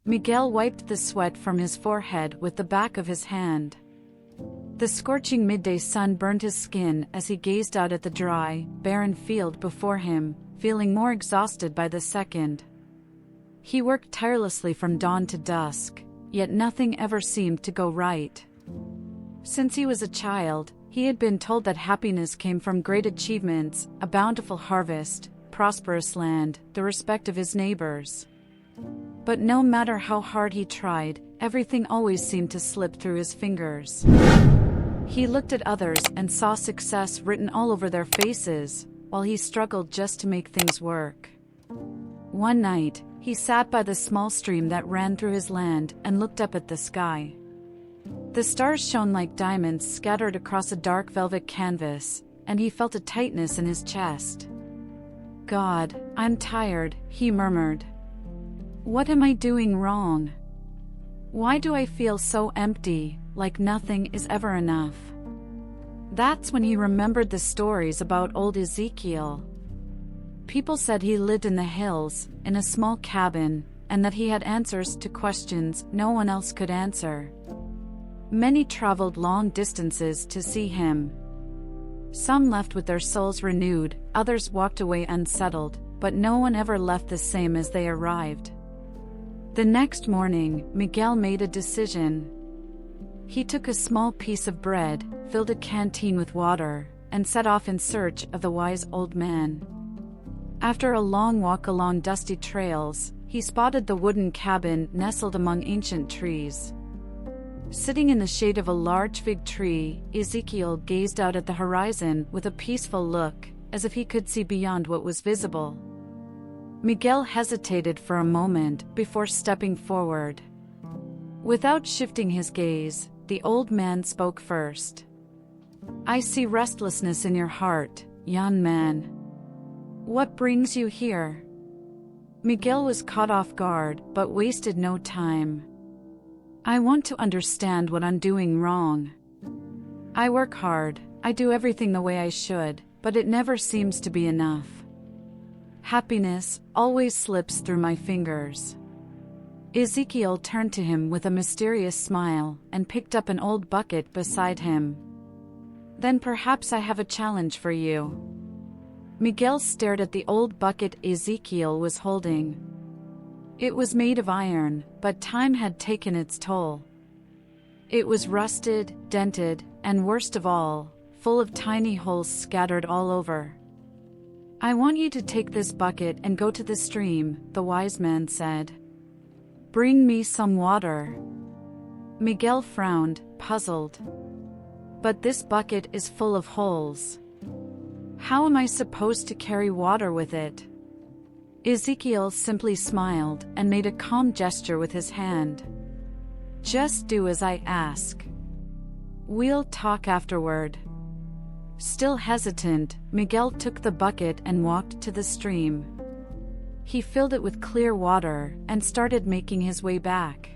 Miguel wiped the sweat from his forehead with the back of his hand. The scorching midday sun burned his skin as he gazed out at the dry, barren field before him, feeling more exhausted by the second. He worked tirelessly from dawn to dusk, yet nothing ever seemed to go right. Since he was a child, he had been told that happiness came from great achievements, a bountiful harvest, prosperous land, the respect of his neighbors. But no matter how hard he tried, everything always seemed to slip through his fingers. He looked at others and saw success written all over their faces, while he struggled just to make things work. One night, he sat by the small stream that ran through his land and looked up at the sky. The stars shone like diamonds scattered across a dark velvet canvas, and he felt a tightness in his chest. "God, I'm tired," he murmured. "What am I doing wrong? Why do I feel so empty, like nothing is ever enough?" That's when he remembered the stories about old Ezekiel. People said he lived in the hills, in a small cabin, and that he had answers to questions no one else could answer. Many traveled long distances to see him. Some left with their souls renewed, others walked away unsettled, but no one ever left the same as they arrived. The next morning, Miguel made a decision. He took a small piece of bread, filled a canteen with water, and set off in search of the wise old man. After a long walk along dusty trails, he spotted the wooden cabin nestled among ancient trees. Sitting in the shade of a large fig tree, Ezekiel gazed out at the horizon with a peaceful look, as if he could see beyond what was visible. Miguel hesitated for a moment before stepping forward. Without shifting his gaze, the old man spoke first. "I see restlessness in your heart, young man. What brings you here?" Miguel was caught off guard, but wasted no time. "I want to understand what I'm doing wrong. I work hard, I do everything the way I should, but it never seems to be enough. Happiness always slips through my fingers." Ezekiel turned to him with a mysterious smile and picked up an old bucket beside him. "Then perhaps I have a challenge for you." Miguel stared at the old bucket Ezekiel was holding. It was made of iron, but time had taken its toll. It was rusted, dented, and worst of all, full of tiny holes scattered all over. "I want you to take this bucket and go to the stream," the wise man said. "Bring me some water." Miguel frowned, puzzled. "But this bucket is full of holes. How am I supposed to carry water with it?" Ezekiel simply smiled and made a calm gesture with his hand. "Just do as I ask. We'll talk afterward." Still hesitant, Miguel took the bucket and walked to the stream. He filled it with clear water and started making his way back.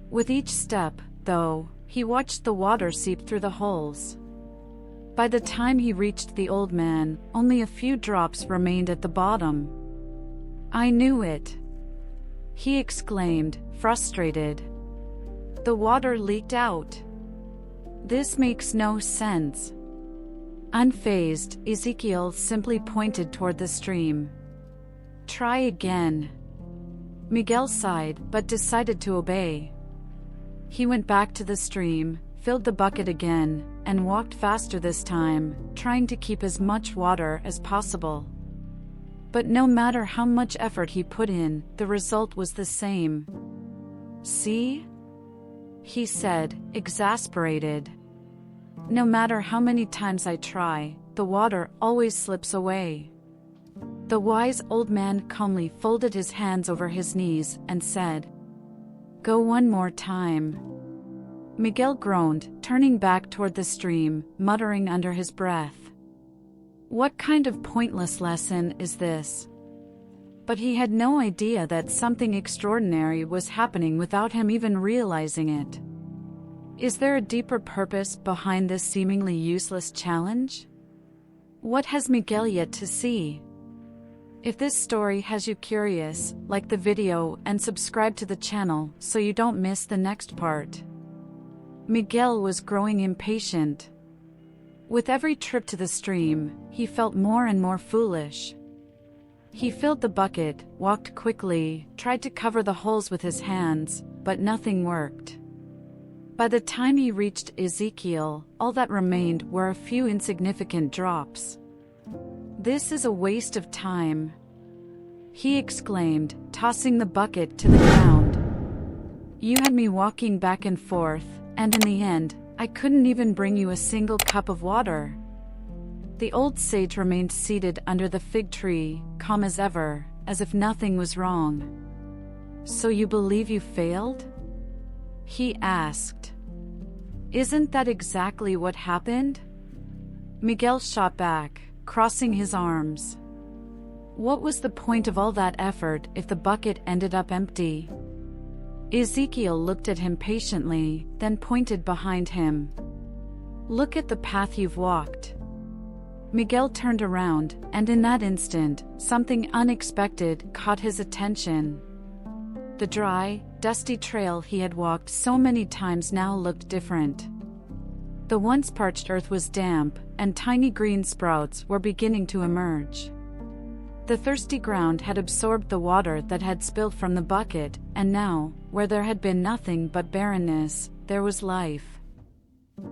With each step, though, he watched the water seep through the holes. By the time he reached the old man, only a few drops remained at the bottom. "I knew it!" he exclaimed, frustrated. "The water leaked out. This makes no sense." Unfazed, Ezekiel simply pointed toward the stream. "Try again." Miguel sighed, but decided to obey. He went back to the stream, filled the bucket again, and walked faster this time, trying to keep as much water as possible. But no matter how much effort he put in, the result was the same. "See?" he said, exasperated. "No matter how many times I try, the water always slips away." The wise old man calmly folded his hands over his knees and said, "Go one more time." Miguel groaned, turning back toward the stream, muttering under his breath, "What kind of pointless lesson is this?" But he had no idea that something extraordinary was happening without him even realizing it. Is there a deeper purpose behind this seemingly useless challenge? What has Miguel yet to see? If this story has you curious, like the video and subscribe to the channel so you don't miss the next part. Miguel was growing impatient. With every trip to the stream, he felt more and more foolish. He filled the bucket, walked quickly, tried to cover the holes with his hands, but nothing worked. By the time he reached Ezekiel, all that remained were a few insignificant drops. "This is a waste of time," he exclaimed, tossing the bucket to the ground. "You had me walking back and forth, and in the end, I couldn't even bring you a single cup of water." The old sage remained seated under the fig tree, calm as ever, as if nothing was wrong. "So you believe you failed?" he asked. "Isn't that exactly what happened?" Miguel shot back, crossing his arms. What was the point of all that effort if the bucket ended up empty? Ezekiel looked at him patiently, then pointed behind him. "Look at the path you've walked." Miguel turned around, and in that instant, something unexpected caught his attention. The dry, dusty trail he had walked so many times now looked different. The once parched earth was damp, and tiny green sprouts were beginning to emerge. The thirsty ground had absorbed the water that had spilled from the bucket, and now, where there had been nothing but barrenness, there was life.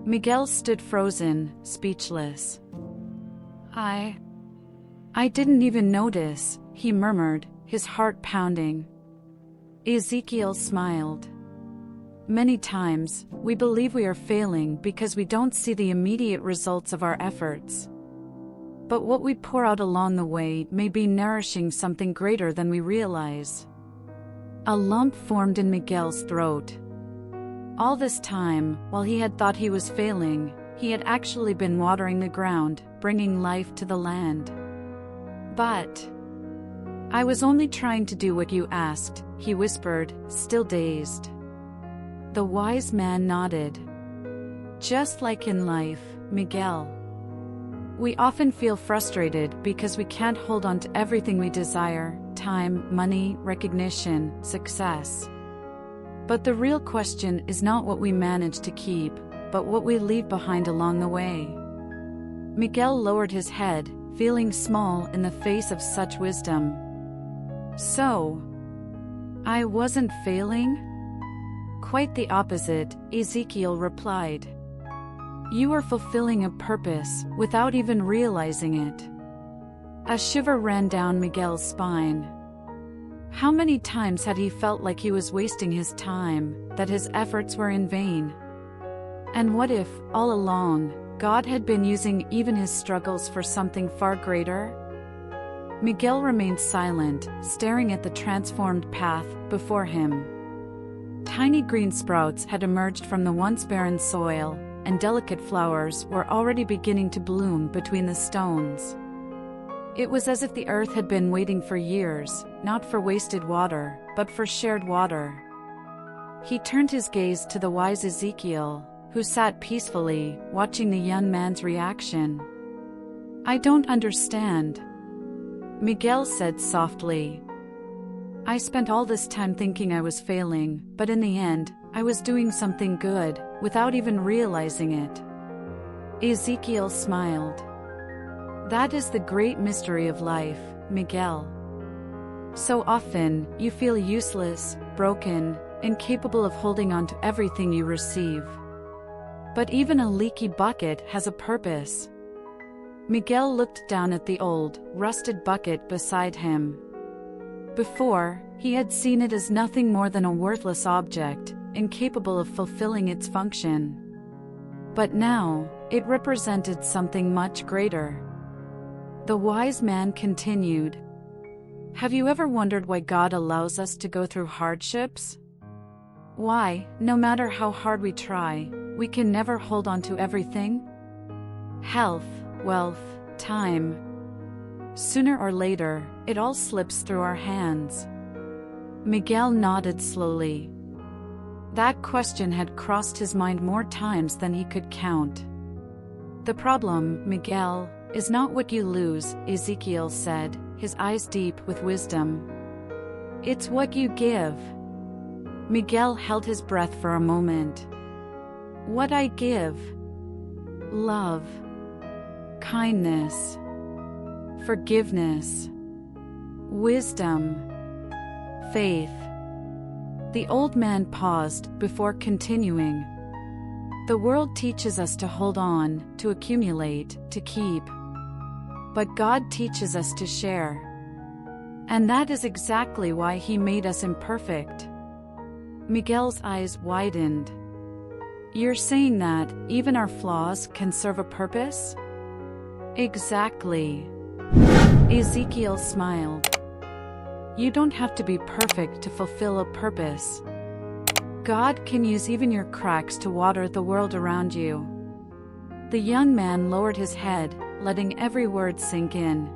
Miguel stood frozen, speechless. I didn't even notice," he murmured, his heart pounding. Ezekiel smiled. "Many times, we believe we are failing because we don't see the immediate results of our efforts. But what we pour out along the way may be nourishing something greater than we realize." A lump formed in Miguel's throat. All this time, while he had thought he was failing, he had actually been watering the ground, bringing life to the land. "But I was only trying to do what you asked," he whispered, still dazed. The wise man nodded. "Just like in life, Miguel. We often feel frustrated because we can't hold on to everything we desire: time, money, recognition, success. But the real question is not what we manage to keep, but what we leave behind along the way." Miguel lowered his head, feeling small in the face of such wisdom. "So, I wasn't failing?" "Quite the opposite," Ezekiel replied. "You are fulfilling a purpose, without even realizing it." A shiver ran down Miguel's spine. How many times had he felt like he was wasting his time, that his efforts were in vain? And what if, all along, God had been using even his struggles for something far greater? Miguel remained silent, staring at the transformed path before him. Tiny green sprouts had emerged from the once barren soil, and delicate flowers were already beginning to bloom between the stones. It was as if the earth had been waiting for years, not for wasted water, but for shared water. He turned his gaze to the wise Ezekiel, who sat peacefully, watching the young man's reaction. "I don't understand," Miguel said softly. "I spent all this time thinking I was failing, but in the end, I was doing something good, without even realizing it." Ezekiel smiled. "That is the great mystery of life, Miguel. So often, you feel useless, broken, incapable of holding on to everything you receive. But even a leaky bucket has a purpose." Miguel looked down at the old, rusted bucket beside him. Before, he had seen it as nothing more than a worthless object, incapable of fulfilling its function. But now, it represented something much greater. The wise man continued. "Have you ever wondered why God allows us to go through hardships? Why, no matter how hard we try, we can never hold on to everything? Health, wealth, time. Sooner or later, it all slips through our hands." Miguel nodded slowly. That question had crossed his mind more times than he could count. "The problem, Miguel, is not what you lose," Ezekiel said, his eyes deep with wisdom. It's what you give. Miguel held his breath for a moment. What I give. Love. Kindness. Forgiveness. Wisdom. Faith. The old man paused before continuing. The world teaches us to hold on, to accumulate, to keep. But God teaches us to share. And that is exactly why He made us imperfect. Miguel's eyes widened. You're saying that even our flaws can serve a purpose? Exactly. Ezekiel smiled. You don't have to be perfect to fulfill a purpose. God can use even your cracks to water the world around you. The young man lowered his head, letting every word sink in.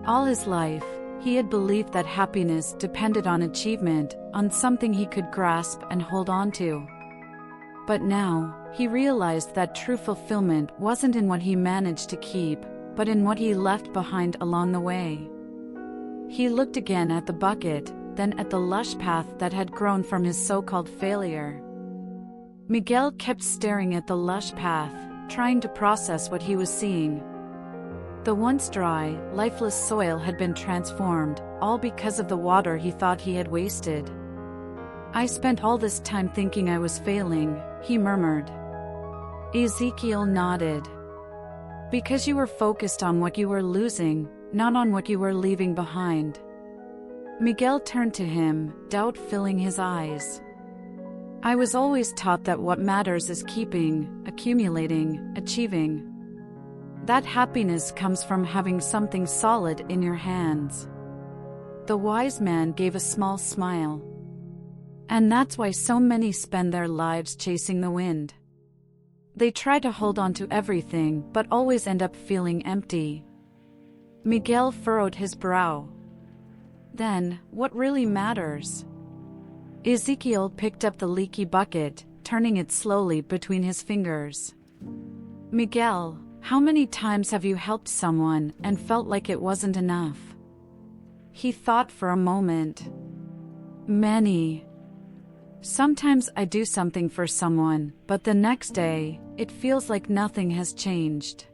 All his life, he had believed that happiness depended on achievement, on something he could grasp and hold on to. But now, he realized that true fulfillment wasn't in what he managed to keep, but in what he left behind along the way. He looked again at the bucket, then at the lush path that had grown from his so-called failure. Miguel kept staring at the lush path, trying to process what he was seeing. The once dry, lifeless soil had been transformed, all because of the water he thought he had wasted. I spent all this time thinking I was failing, he murmured. Ezekiel nodded. Because you were focused on what you were losing, not on what you were leaving behind. Miguel turned to him, doubt filling his eyes. I was always taught that what matters is keeping, accumulating, achieving. That happiness comes from having something solid in your hands. The wise man gave a small smile. And that's why so many spend their lives chasing the wind. They try to hold on to everything but always end up feeling empty. Miguel furrowed his brow. Then, what really matters? Ezekiel picked up the leaky bucket, turning it slowly between his fingers. Miguel, how many times have you helped someone and felt like it wasn't enough? He thought for a moment. Many. Sometimes I do something for someone, but the next day, it feels like nothing has changed.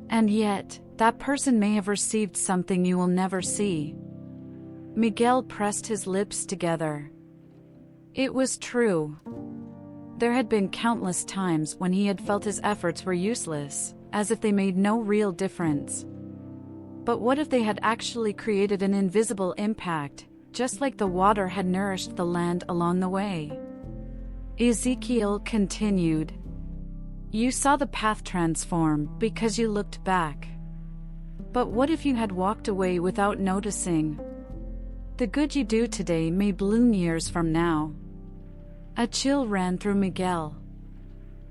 And yet, that person may have received something you will never see. Miguel pressed his lips together. It was true. There had been countless times when he had felt his efforts were useless, as if they made no real difference. But what if they had actually created an invisible impact, just like the water had nourished the land along the way? Ezekiel continued. You saw the path transform because you looked back. But what if you had walked away without noticing? The good you do today may bloom years from now. A chill ran through Miguel.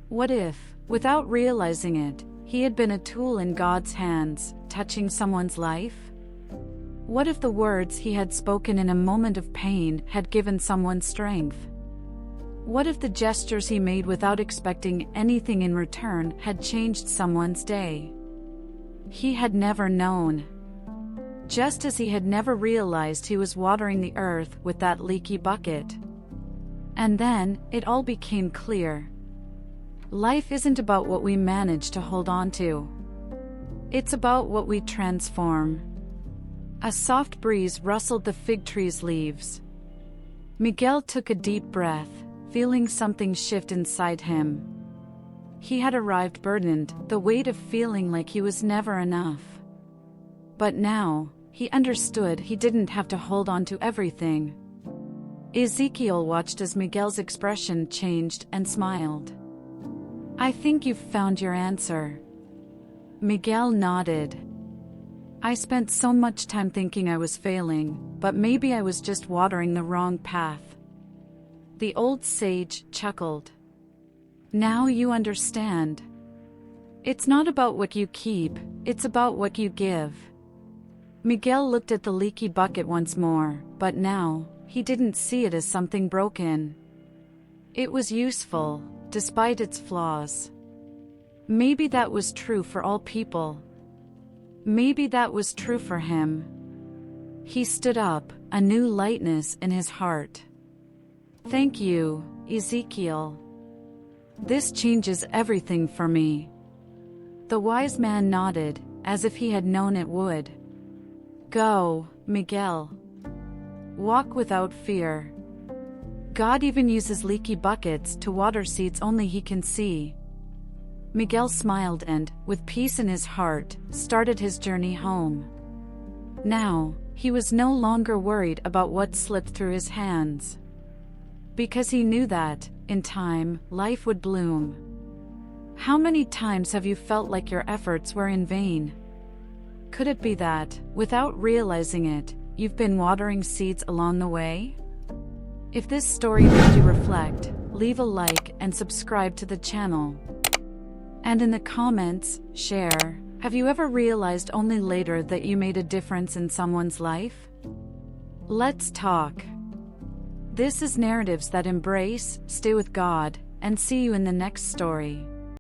What if, without realizing it, he had been a tool in God's hands, touching someone's life? What if the words he had spoken in a moment of pain had given someone strength? What if the gestures he made without expecting anything in return had changed someone's day? He had never known. Just as he had never realized he was watering the earth with that leaky bucket. And then, it all became clear. Life isn't about what we manage to hold on to. It's about what we transform. A soft breeze rustled the fig tree's leaves. Miguel took a deep breath, feeling something shift inside him. He had arrived burdened, the weight of feeling like he was never enough. But now, he understood he didn't have to hold on to everything. Ezekiel watched as Miguel's expression changed and smiled. I think you've found your answer. Miguel nodded. I spent so much time thinking I was failing, but maybe I was just watering the wrong path. The old sage chuckled. Now you understand. It's not about what you keep, it's about what you give. Miguel looked at the leaky bucket once more, but now, he didn't see it as something broken. It was useful, despite its flaws. Maybe that was true for all people. Maybe that was true for him. He stood up, a new lightness in his heart. Thank you, Ezekiel. This changes everything for me. The wise man nodded, as if he had known it would. Go, Miguel. Walk without fear. God even uses leaky buckets to water seeds only he can see. Miguel smiled and, with peace in his heart, started his journey home. Now, he was no longer worried about what slipped through his hands. Because he knew that, in time, life would bloom. How many times have you felt like your efforts were in vain? Could it be that, without realizing it, you've been watering seeds along the way? If this story made you reflect, leave a like and subscribe to the channel. And in the comments, share, have you ever realized only later that you made a difference in someone's life? Let's talk. This is Narratives That Embrace, stay with God, and see you in the next story.